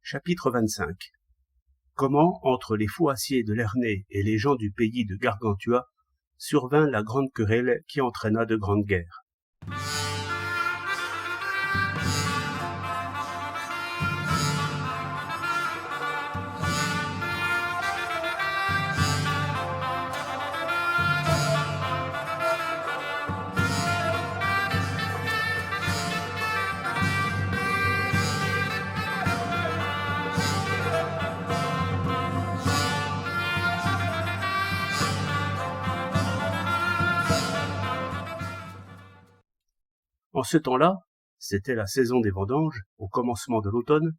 Chapitre 25. Comment, entre les Fouassiers de Lernay et les gens du pays de Gargantua, survint la grande querelle qui entraîna de grandes guerres. En ce temps-là, c'était la saison des vendanges, au commencement de l'automne,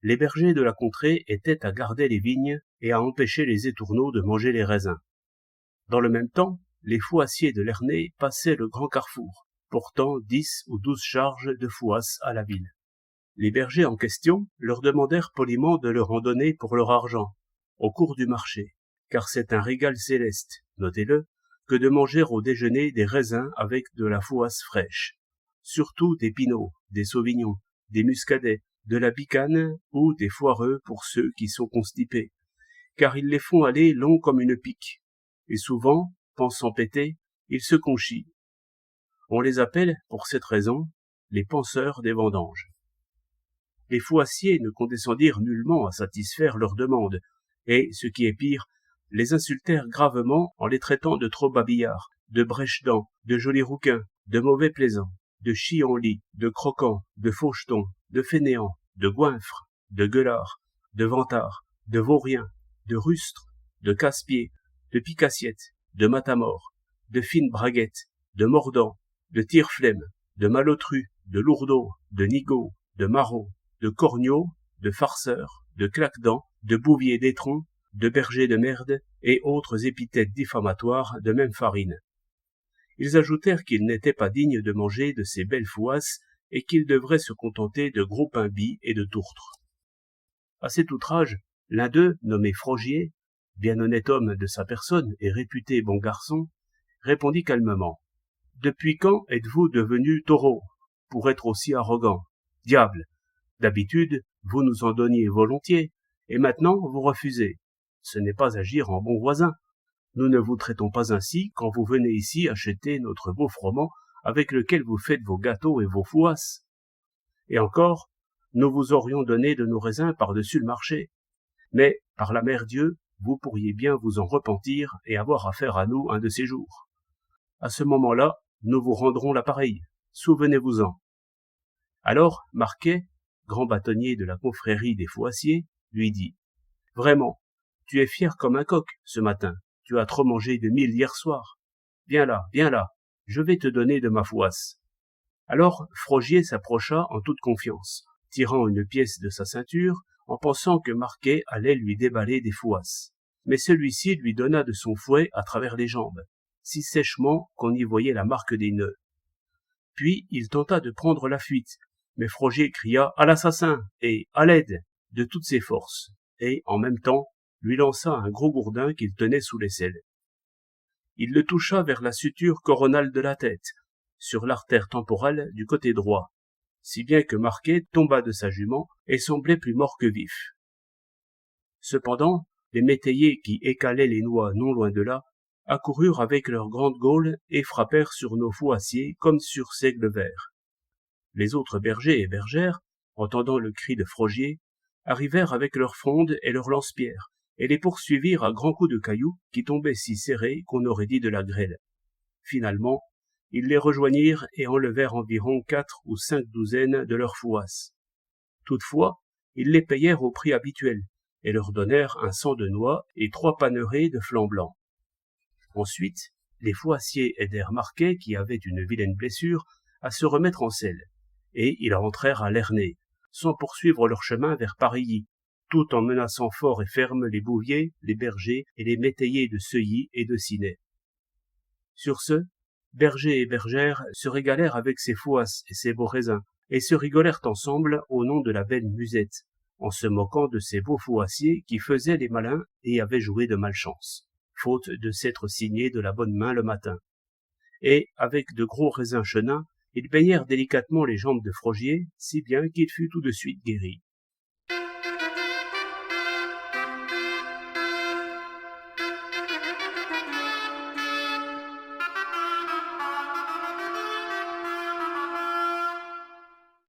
les bergers de la contrée étaient à garder les vignes et à empêcher les étourneaux de manger les raisins. Dans le même temps, les Fouassiers de Lernay passaient le grand carrefour, portant 10 ou 12 charges de fouasses à la ville. Les bergers en question leur demandèrent poliment de leur en donner pour leur argent, au cours du marché, car c'est un régal céleste, notez-le, que de manger au déjeuner des raisins avec de la fouasse fraîche. Surtout des pinots, des sauvignons, des muscadets, de la bicane ou des foireux pour ceux qui sont constipés, car ils les font aller longs comme une pique, et souvent, pensant péter, ils se conchient. On les appelle, pour cette raison, les penseurs des vendanges. Les Fouassiers ne condescendirent nullement à satisfaire leurs demandes, et, ce qui est pire, les insultèrent gravement en les traitant de trop babillards, de brèche-dents, de jolis rouquins, de mauvais plaisants, de chi-en-lit, de croquants, de fauchetons, de fainéants, de goinfres, de gueulards, de vantards, de vauriens, de rustres, de casse-pieds, de pique-assiettes, de matamores, de fines braguettes, de mordants, de tire-flemmes, de malotrus, de lourdeaux, de nigauds, de marauds, de corneaux, de farceurs, de claquedents, de bouviers d'étrons, de bergers de merde et autres épithètes diffamatoires de même farine. Ils ajoutèrent qu'ils n'étaient pas dignes de manger de ces belles fouasses et qu'ils devraient se contenter de gros pains bis et de tourtres. À cet outrage, l'un d'eux, nommé Frogier, bien honnête homme de sa personne et réputé bon garçon, répondit calmement. « Depuis quand êtes-vous devenu taureau, pour être aussi arrogant? Diable! D'habitude, vous nous en donniez volontiers, et maintenant vous refusez. Ce n'est pas agir en bon voisin. Nous ne vous traitons pas ainsi quand vous venez ici acheter notre beau froment avec lequel vous faites vos gâteaux et vos fouasses. Et encore, nous vous aurions donné de nos raisins par-dessus le marché. Mais, par la mère Dieu, vous pourriez bien vous en repentir et avoir affaire à nous un de ces jours. À ce moment-là, nous vous rendrons l'appareil. Souvenez-vous-en. » Alors, Marquet, grand bâtonnier de la confrérie des Fouassiers, lui dit « Vraiment, tu es fier comme un coq ce matin. Tu as trop mangé de mil hier soir. Viens là, je vais te donner de ma fouasse. » Alors Frogier s'approcha en toute confiance, tirant une pièce de sa ceinture, en pensant que Marquet allait lui déballer des fouasses. Mais celui-ci lui donna de son fouet à travers les jambes, si sèchement qu'on y voyait la marque des nœuds. Puis il tenta de prendre la fuite, mais Frogier cria « À l'assassin !» et « À l'aide !» de toutes ses forces, et, en même temps, lui lança un gros gourdin qu'il tenait sous l'aisselle. Il le toucha vers la suture coronale de la tête, sur l'artère temporale du côté droit, si bien que Marquet tomba de sa jument et semblait plus mort que vif. Cependant, les métayers qui écalaient les noix non loin de là accoururent avec leurs grandes gaules et frappèrent sur nos Fouassiers comme sur seigle vert. Les autres bergers et bergères, entendant le cri de Frogier, arrivèrent avec leurs frondes et leurs lance-pierres, et les poursuivirent à grands coups de cailloux qui tombaient si serrés qu'on aurait dit de la grêle. Finalement, ils les rejoignirent et enlevèrent environ 4 ou 5 douzaines de leurs fouasses. Toutefois, ils les payèrent au prix habituel, et leur donnèrent un cent de noix et 3 panerées de flanc blanc. Ensuite, les Fouassiers aidèrent Marquet, qui avait une vilaine blessure, à se remettre en selle, et ils rentrèrent à Lernay, sans poursuivre leur chemin vers Parilly, tout en menaçant fort et ferme les bouviers, les bergers et les métayers de Seuilly et de Ciney. Sur ce, bergers et bergères se régalèrent avec ces fouasses et ces beaux raisins, et se rigolèrent ensemble au nom de la belle Musette, en se moquant de ces beaux Fouassiers qui faisaient les malins et avaient joué de malchance, faute de s'être signés de la bonne main le matin. Et, avec de gros raisins chenins, ils baignèrent délicatement les jambes de Frogier, si bien qu'il fut tout de suite guéri.